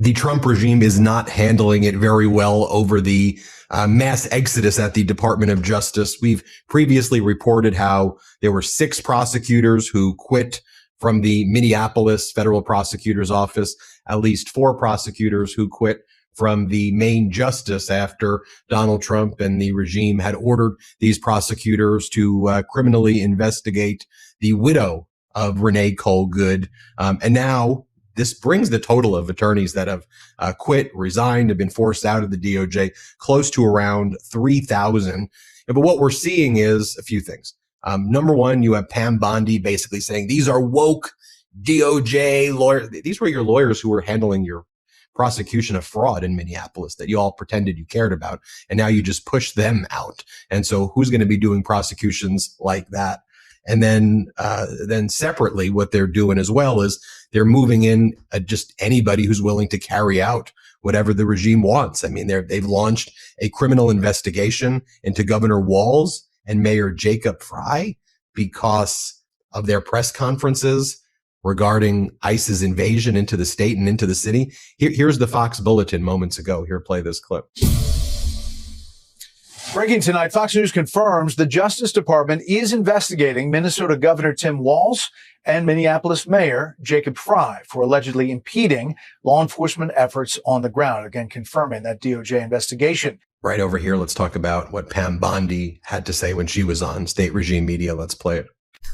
the Trump regime is not handling it very well over the mass exodus at the Department of Justice. We've previously reported how there were 6 prosecutors who quit from the Minneapolis federal prosecutor's office, at least 4 prosecutors who quit from the main justice after Donald Trump and the regime had ordered these prosecutors to criminally investigate the widow of Renee Cole Good. And now this brings the total of attorneys that have quit, resigned, have been forced out of the DOJ close to around 3,000. But what we're seeing is a few things. Number one, you have Pam Bondi basically saying these are woke DOJ lawyers. These were your lawyers who were handling your prosecution of fraud in Minneapolis that you all pretended you cared about. And now you just push them out. And so who's going to be doing prosecutions like that? And then separately, what they're doing as well is they're moving in just anybody who's willing to carry out whatever the regime wants. I mean, they've launched a criminal investigation into Governor Walz and Mayor Jacob Frey because of their press conferences regarding ICE's invasion into the state and into the city. Here's the Fox Bulletin moments ago. Here, play this clip. Breaking tonight, Fox News confirms the Justice Department is investigating Minnesota Governor Tim Walz and Minneapolis Mayor Jacob Frey for allegedly impeding law enforcement efforts on the ground. Again, confirming that DOJ investigation. Right over here, let's talk about what Pam Bondi had to say when she was on state regime media. Let's play it.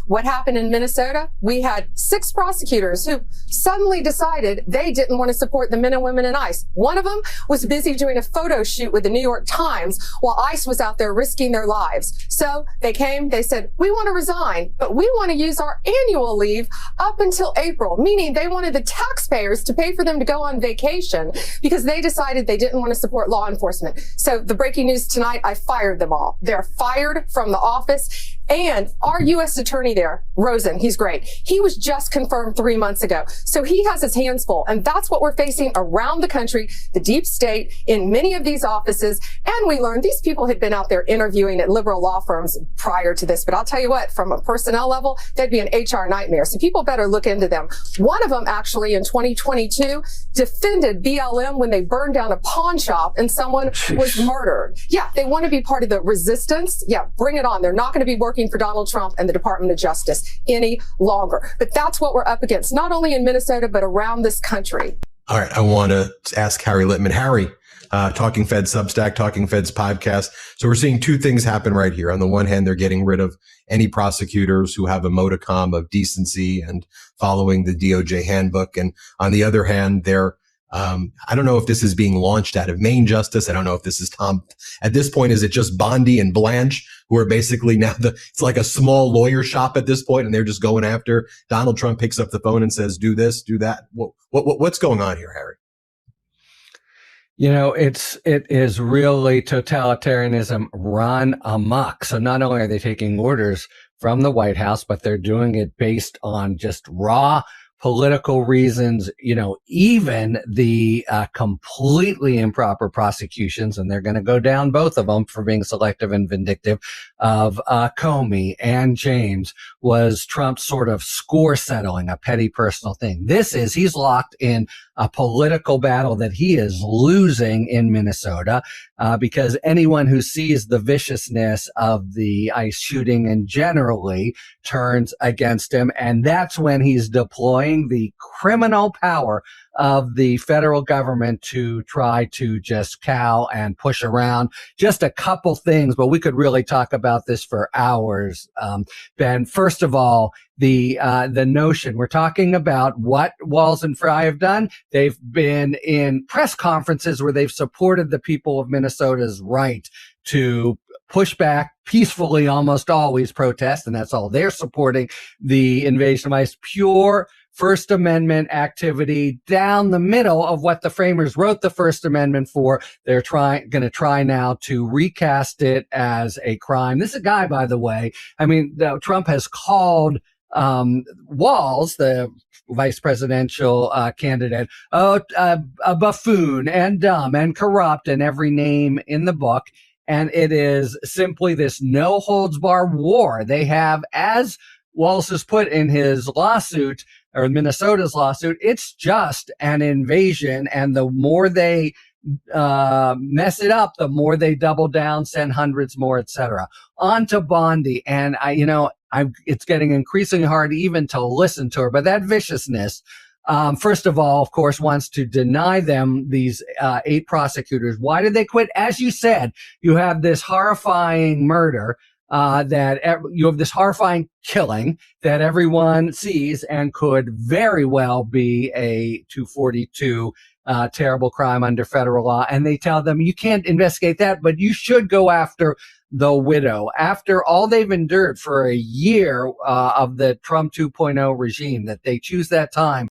What happened in Minnesota? We had 6 prosecutors who suddenly decided they didn't want to support the men and women in ICE. One of them was busy doing a photo shoot with the New York Times while ICE was out there risking their lives. So they came, they said, we want to resign, but we want to use our annual leave up until April, meaning they wanted the taxpayers to pay for them to go on vacation because they decided they didn't want to support law enforcement. So the breaking news tonight, I fired them all. They're fired from the office. And our U.S. attorney there, Rosen, he's great. He was just confirmed 3 months ago. So he has his hands full. And that's what we're facing around the country, the deep state, in many of these offices. And we learned these people had been out there interviewing at liberal law firms prior to this. But I'll tell you what, from a personnel level, that'd be an HR nightmare. So people better look into them. One of them actually in 2022 defended BLM when they burned down a pawn shop and someone was murdered. Yeah, they want to be part of the resistance. Yeah, bring it on. They're not going to be working for Donald Trump and the Department of Justice any longer. But that's what we're up against, not only in Minnesota, but around this country. All right. I want to ask Harry Littman. Harry, Talking Feds Substack, Talking Feds podcast. So we're seeing 2 things happen right here. On the one hand, they're getting rid of any prosecutors who have a modicum of decency and following the DOJ handbook. And on the other hand, they're I don't know if this is being launched out of Main Justice. I don't know if this is Tom. At this point, is it just Bondi and Blanche who are basically now it's like a small lawyer shop at this point, and they're just going after Donald Trump picks up the phone and says, do this, do that. What's going on here, Harry? You know, it is really totalitarianism run amok. So not only are they taking orders from the White House, but they're doing it based on just raw political reasons, you know, even the completely improper prosecutions, and they're going to go down both of them for being selective and vindictive, of Comey and James, was Trump's sort of score settling, a petty personal thing. He's locked in a political battle that he is losing in Minnesota, because anyone who sees the viciousness of the ICE shooting and generally turns against him. And that's when he's deploying the criminal power of the federal government to try to just cow and push around. Just a couple things, but we could really talk about this for hours. Ben, first of all, the notion we're talking about what Walz and Frey have done. They've been in press conferences where they've supported the people of Minnesota's right to push back peacefully, almost always protest, and that's all they're supporting. The invasion of ICE, pure First Amendment activity down the middle of what the framers wrote the First Amendment for. They're going to try now to recast it as a crime. This is a guy, by the way, I mean, Trump has called Walz, the vice presidential candidate, a buffoon and dumb and corrupt and every name in the book. And it is simply this no holds bar war. They have, as Walz has put in his lawsuit, or Minnesota's lawsuit, it's just an invasion. And the more they mess it up, the more they double down, send hundreds more, etc. On to Bondi. And it's getting increasingly hard even to listen to her, but that viciousness, first of all, of course, wants to deny them these 8 prosecutors. Why did they quit? As you said, you have this horrifying murder, you have this horrifying killing that everyone sees and could very well be a 242 terrible crime under federal law. And they tell them, you can't investigate that, but you should go after the widow. After all they've endured for a year of the Trump 2.0 regime, that they choose that time